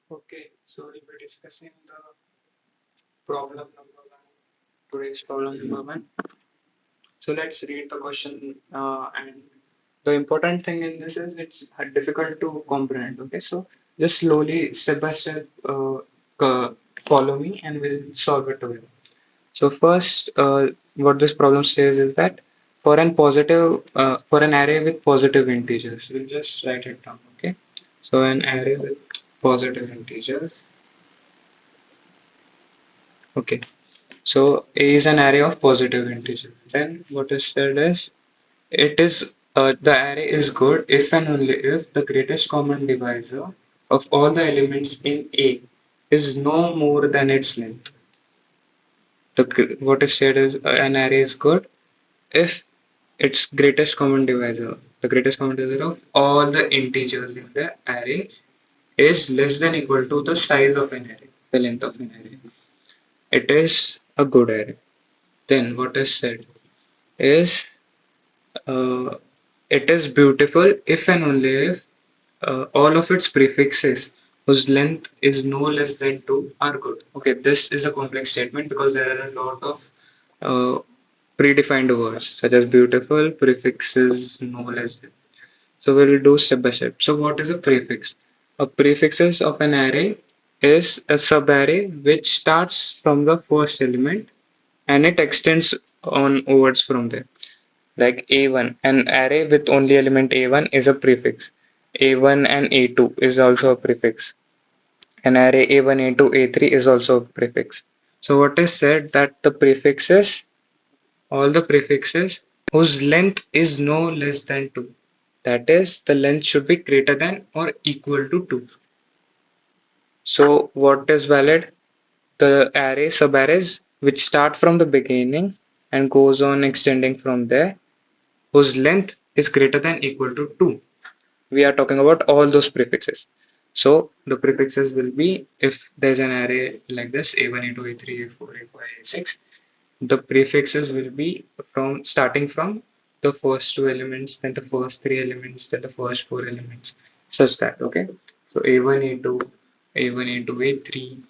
Okay, so we'll be discussing the problem number one, today's problem number one. So let's read the question, and the important thing in this is it's difficult to comprehend. Okay, so just slowly, step by step, follow me, and we'll solve it together. So first, what this problem says is that for an array with positive integers, we'll just write it down. Okay, so an array with positive integers. Okay. So A is an array of positive integers. Then what is said is it is the array is good if and only if the greatest common divisor of all the elements in A is no more than its length. What is said is an array is good if its greatest common divisor, the greatest common divisor of all the integers in the array is less than equal to the size of an array, the length of an array. It is a good array. Then what is said is uh, it is beautiful if and only if all of its prefixes whose length is no less than 2 are good. Okay, this is a complex statement because there are a lot of uh, predefined words such as beautiful, prefixes no less than. So we'll do step by step. So what is a prefix? A prefixes of an array is a subarray which starts from the first element and it extends onwards from there. Like A1, an array with only element A1 is a prefix. A1 and A2 is also a prefix. An array A1, A2, A3 is also a prefix. So what is said that the prefixes, all the prefixes whose length is no less than 2. That is, the length should be greater than or equal to 2. So what is valid? The array subarrays which start from the beginning and goes on extending from there whose length is greater than equal to 2. We are talking about all those prefixes. So the prefixes will be if there's an array like this a1, a2, a3, a4, a5, a6, the prefixes will be from starting from the first two elements, then the first three elements, then the first four elements, such that. Okay. So a1, a2, a1, a2, a3,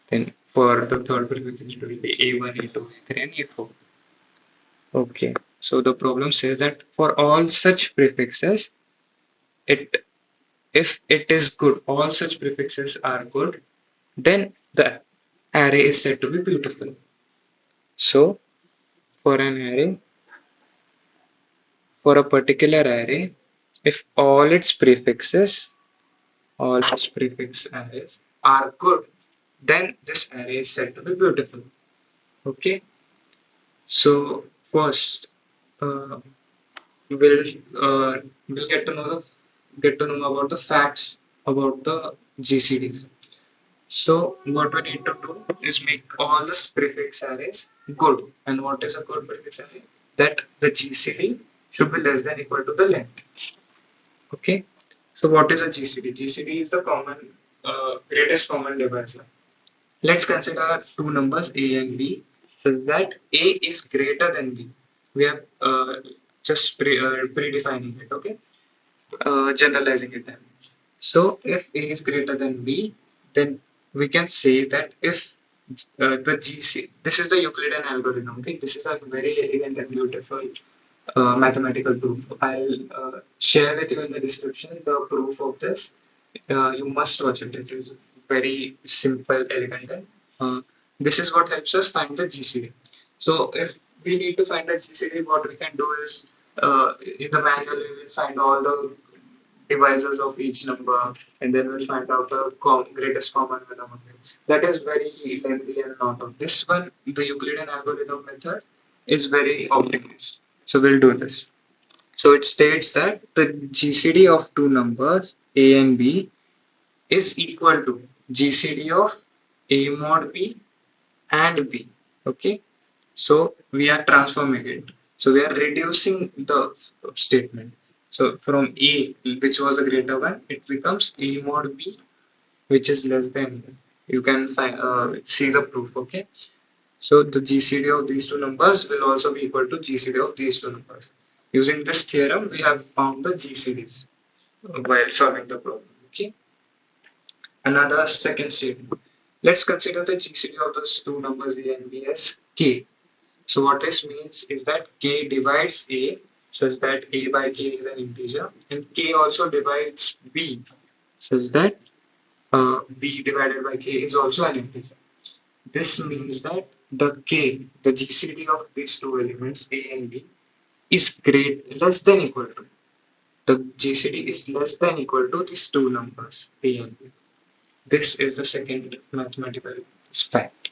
then for the third prefixes it will be a1, a2, a3, and a4. Okay. So the problem says that for all such prefixes, it if it is good, all such prefixes are good, then the array is said to be beautiful. So for an array, for a particular array, if all its prefix arrays are good, then this array is said to be beautiful. Okay. So first, uh, we'll we'll get to know about the facts about the GCDs. So what we need to do is make all the prefix arrays good. And what is a good prefix array? That the GCD should be less than equal to the length. Okay. So what is a GCD? GCD is the greatest common divisor. Let's consider two numbers A and B such that A is greater than B. We are just predefining it. Okay. Generalizing it. So if A is greater than B, then we can say that if the GC, this is the Euclidean algorithm. Okay, this is a very elegant and beautiful mathematical proof. I'll share with you in the description the proof of this. You must watch it. It is very simple, elegant, and this is what helps us find the GCD. So if we need to find the GCD, what we can do is in the manual we will find all the divisors of each number, and then we'll find out the greatest common one among them. That is very lengthy and not of this one. The Euclidean algorithm method is very optimized. So we'll do this. So it states that the GCD of two numbers A and B is equal to GCD of A mod B and B. Okay. So we are transforming it. So we are reducing the statement. So from A, which was the greater one, it becomes A mod B, which is less than. You can see the proof. Okay. So the GCD of these two numbers will also be equal to GCD of these two numbers. Using this theorem, we have found the GCDs while solving the problem. Okay. another second statement. Let's consider the GCD of those two numbers A and B as K. So what this means is that K divides A such that A by K is an integer, and K also divides B such that B divided by K is also an integer. This means that the GCD of these two elements A and B is less than equal to. The GCD is less than equal to these two numbers A and B. This is the second mathematical fact.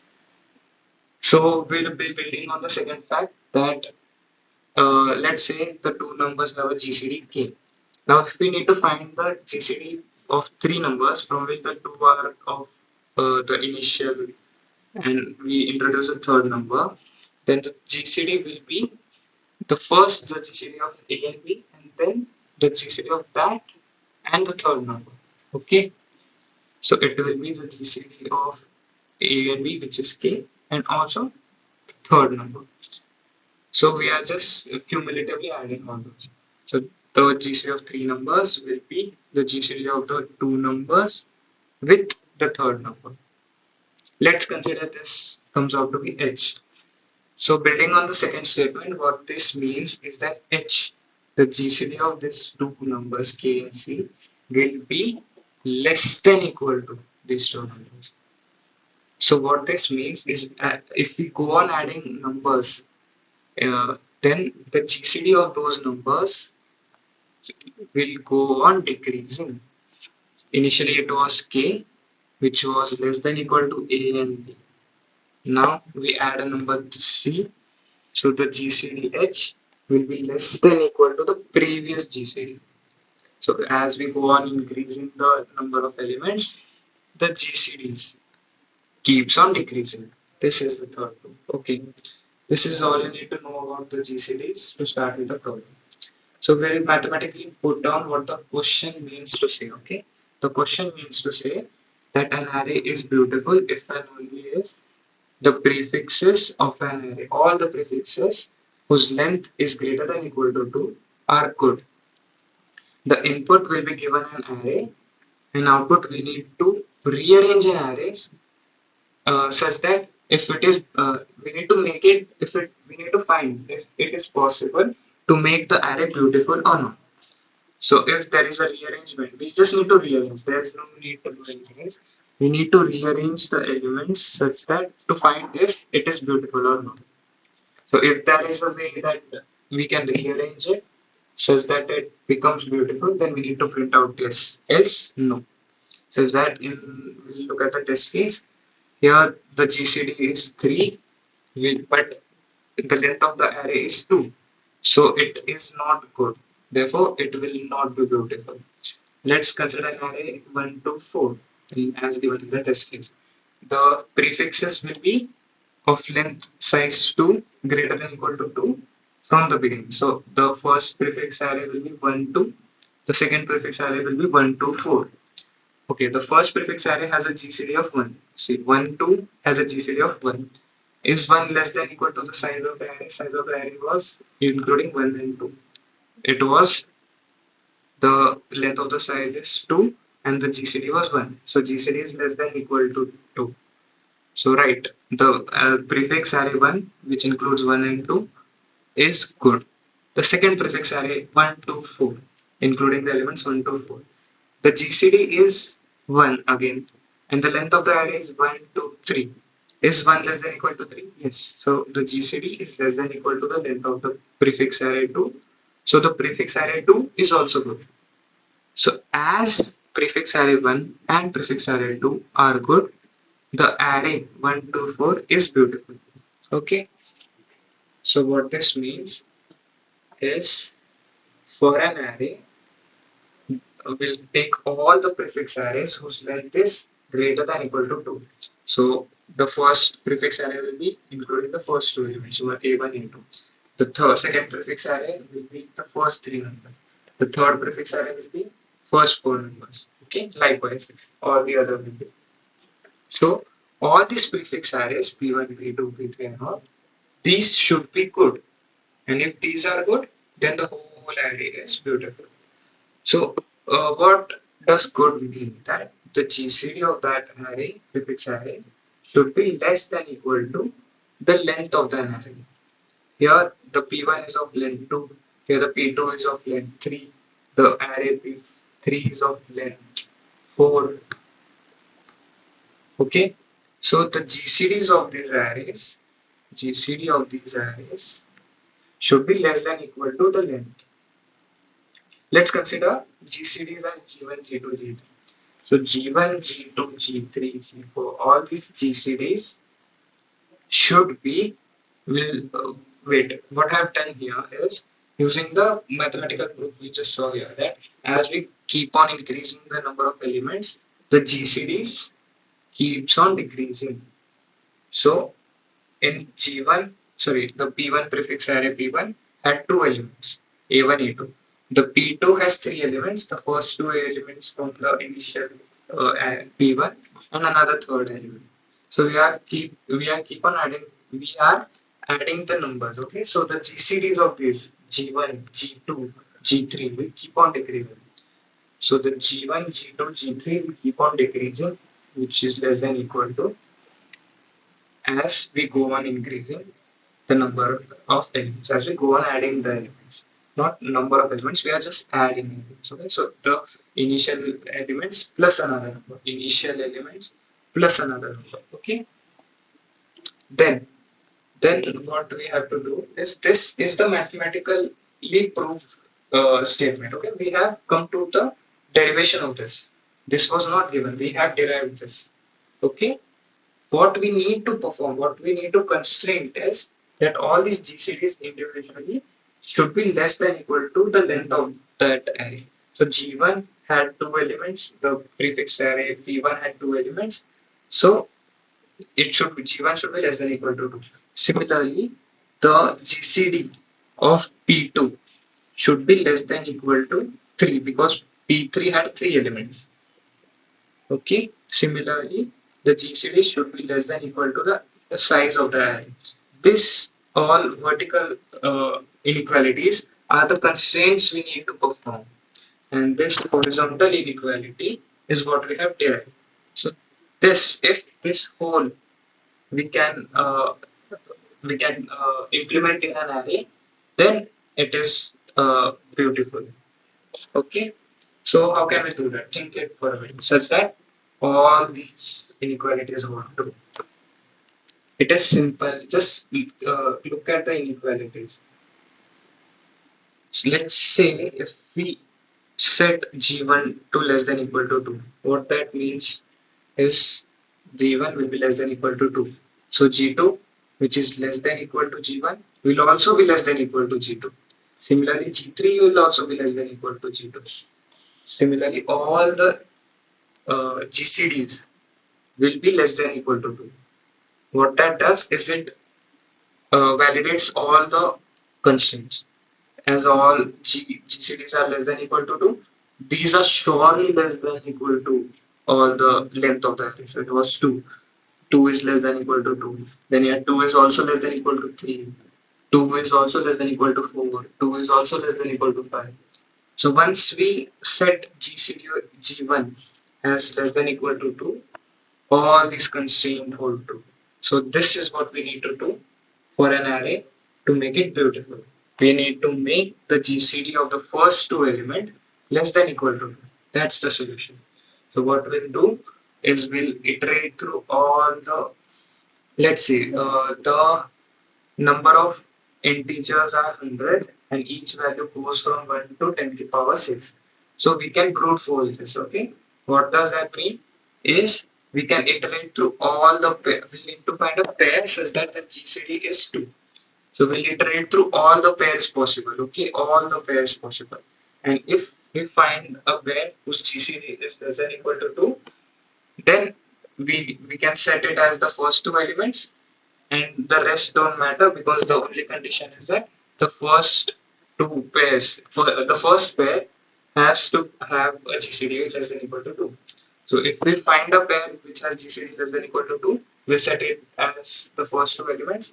So we'll be building on the second fact that let's say the two numbers have a GCD k. Now if we need to find the GCD of three numbers from which the two are of the initial and we introduce a third number, then the GCD will be the GCD of A and B, and then the GCD of that and the third number. Okay, so it will be the GCD of A and B, which is K, and also the third number. So we are just cumulatively adding all those. So the GCD of three numbers will be the GCD of the two numbers with the third number. Let's consider this comes out to be H. So building on the second statement, what this means is that H, the GCD of these two numbers K and C, will be less than equal to these two numbers. So what this means is if we go on adding numbers, then the GCD of those numbers will go on decreasing. Initially it was K, which was less than equal to A and B. Now we add a number C, so the GCD H will be less than equal to the previous GCD. So as we go on increasing the number of elements, the GCDs keeps on decreasing. This is the third rule. Okay, this is all you need to know about the GCDs to start with the problem. So we'll mathematically put down what the question means to say. Okay, the question means to say that an array is beautiful if and only if the prefixes of an array, all the prefixes whose length is greater than equal to 2 are good. The input will be given an array and output we need to rearrange an array such that if it is we need to make it if it we need to find if it is possible to make the array beautiful or not. So if there is a rearrangement, we just need to rearrange. There's no need to do anything else. We need to rearrange the elements such that to find if it is beautiful or not. So if there is a way that we can rearrange it such that it becomes beautiful, then we need to print out yes. Else, no. So that we look at the test case. Here the GCD is 3, but the length of the array is 2. So it is not good. Therefore, it will not be beautiful. Let's consider an array 1 to 4 as given in the test case. The prefixes will be of length size 2 greater than equal to 2 from the beginning. So the first prefix array will be 1 2. The second prefix array will be 1 2 4. Okay, the first prefix array has a GCD of 1. See, 1 2 has a GCD of 1. Is 1 less than equal to the size of the array? Size of the array was including 1 and 2. It was the length of the size is 2 and the GCD was 1. So GCD is less than equal to 2. So right, the prefix array 1 which includes 1 and 2 is good. The second prefix array 1 to 4 including the elements 1 to 4. The GCD is 1 again and the length of the array is 1 to 3. Is 1 less than equal to 3? Yes. So the GCD is less than equal to the length of the prefix array 2. So the prefix array 2 is also good. So as prefix array 1 and prefix array 2 are good, the array 1 to 4 is beautiful. Okay. So what this means is for an array, we'll take all the prefix arrays whose length is greater than equal to 2. So the first prefix array will be including the first two elements, so A1, A2. The second prefix array will be the first three numbers. The third prefix array will be first four numbers. Okay, likewise, all the other will be. So all these prefix arrays P1, P2, P3 and all, these should be good. And if these are good, then the whole array is beautiful. So what does good mean that the GCD of that array, prefix array, should be less than equal to the length of the array. Here the P1 is of length 2, here the P2 is of length 3, the array P3 is of length 4. Okay, so the GCDs of these arrays, GCD of these arrays should be less than equal to the length. Let's consider GCDs as G1, G2, G3. So G1, G2, G3, G4, all these GCDs should be, will, wait, what I've done here is using the mathematical proof we just saw here, that as we keep on increasing the number of elements, the GCDs keeps on decreasing. So in G1, sorry, the P1 prefix array P1 had two elements, A1, A2. The P2 has three elements, the first two elements from the initial P1 and another third element. So we are keep on adding, we are adding the numbers, okay? So the GCDs of this G1, G2, G3 will keep on decreasing. So the G1, G2, G3 will keep on decreasing, which is less than equal to, as we go on increasing the number of elements, as we go on adding the elements, not number of elements, we are just adding elements. Okay, so the initial elements plus another number, initial elements plus another number. Okay, then then what we have to do is, this is the mathematically proved statement. Okay, we have come to the derivation of this. This was not given, we have derived this. Okay, what we need to perform, what we need to constrain is that all these GCDs individually should be less than equal to the length of that array. So G1 had two elements, the prefix array P1 had two elements. So it should be, G1 should be less than equal to 2. Similarly, the GCD of P2 should be less than equal to 3 because P3 had three elements. Okay. Similarly, the GCD should be less than equal to the size of the array. This all vertical inequalities are the constraints we need to perform, and this horizontal inequality is what we have derived. So this, if this whole we can implement in an array, then it is beautiful. Okay, so how can we do that? Think it for a minute, such that all these inequalities hold true. It is simple. Just look at the inequalities. So let's say if we set G1 to less than equal to 2, what that means is G1 will be less than equal to 2. So G2, which is less than equal to G1, will also be less than equal to G2. Similarly, G3 will also be less than equal to G2. Similarly, all the GCDs will be less than equal to 2. What that does is it validates all the constraints. As all GCDs are less than equal to 2, these are surely less than equal to all the length of the array. So it was 2. 2 is less than equal to 2. Then here 2 is also less than equal to 3. 2 is also less than equal to 4. 2 is also less than equal to 5. So once we set GCD G1 as less than equal to 2, all these constraints hold true. So this is what we need to do for an array to make it beautiful. We need to make the GCD of the first two element less than equal to 2. That's the solution. So what we'll do is we'll iterate through all the, let's see, the number of integers are 100 and each value goes from 1 to 10 to the power 6. So we can brute force this, okay? What does that mean? Is we can iterate through all the pair. We need to find a pair such that the GCD is 2. So we'll iterate through all the pairs possible, okay? All the pairs possible. And if we find a pair whose GCD is less than equal to 2, then we can set it as the first two elements and the rest don't matter because the only condition is that the first two pairs, for the first pair has to have a GCD less than equal to 2. So if we find a pair which has GCD less than equal to 2, we set it as the first two elements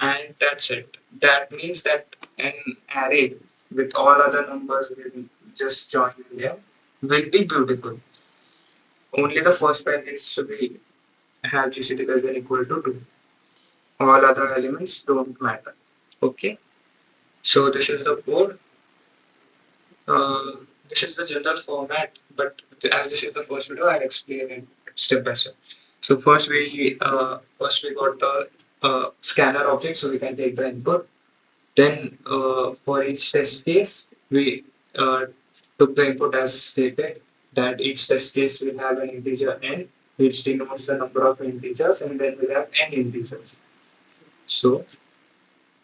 and that's it. That means that an array with all other numbers will just join in there will be beautiful. Only the first pair needs to be have GCD less than equal to 2. All other elements don't matter. Okay. So this is the code. Uh, this is the general format, but as this is the first video, I'll explain it step by step. So first we got the scanner object, so we can take the input. Then for each test case, we took the input as stated that each test case will have an integer n, which denotes the number of integers, and then we have n integers. So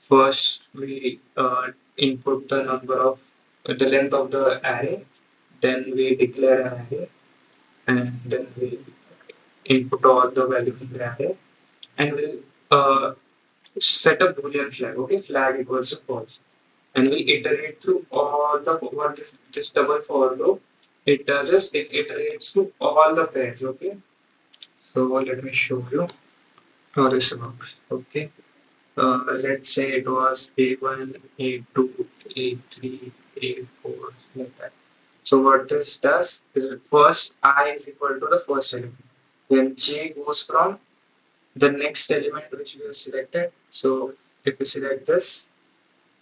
first we input the number of the length of the array, then we declare an array, and then we input all the values in the array, and we'll set a boolean flag. Okay, flag equals to false, and we iterate through all the what this double for loop it does is it iterates through all the pairs. Okay, so let me show you how this works. Okay, let's say it was A1, A2, A3, A4, like that. So what this does is first I is equal to the first element. Then J goes from the next element which we have selected. So if we select this,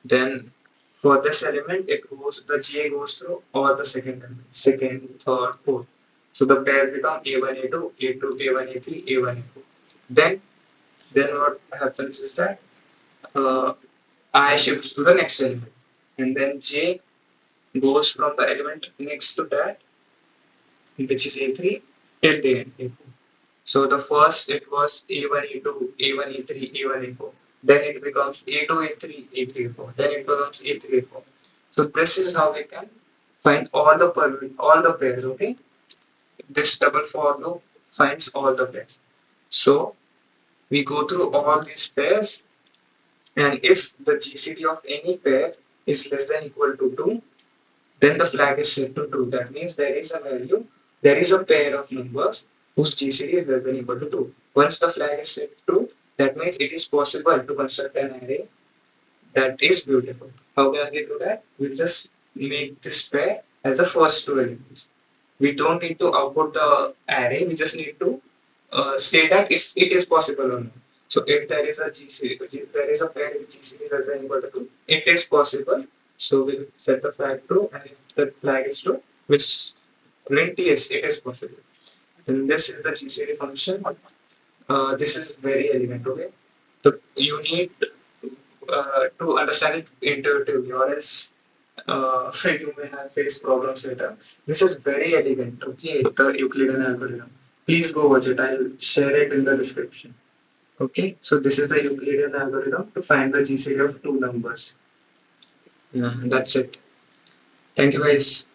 then for this element it goes the J goes through all the second elements, second, third, fourth. So the pairs become A1, A2, A2, A1, A3, A1, A4. Then what happens is that uh, I shifts to the next element, and then J goes from the element next to that, which is A3, till the end. A4. So the first it was A1, A2, A1, A3, A1, A4. Then it becomes A2, A3, A3, A4. Then it becomes A3, A4. So this is how we can find all the pairs. Okay, this double for loop finds all the pairs. So we go through all these pairs, and if the GCD of any pair is less than equal to 2, then the flag is set to true. That means there is a pair of numbers whose GCD is less than equal to 2. Once the flag is set true, that means it is possible to construct an array that is beautiful. How can we do that? We just make this pair as the first two elements. We don't need to output the array, we just need to state that if it is possible or not. So if there is a there is a pair with GCD less than equal to 2, it is possible. So we'll set the flag true, and if the flag is true, we'll print yes, it is possible. And this is the GCD function. This is very elegant, okay? So you need to understand it intuitively, or else you may have faced problems later. This is very elegant, okay? The Euclidean algorithm. Please go watch it. I'll share it in the description. Okay, so this is the Euclidean algorithm to find the GCD of two numbers. Yeah, that's it. Thank you, guys.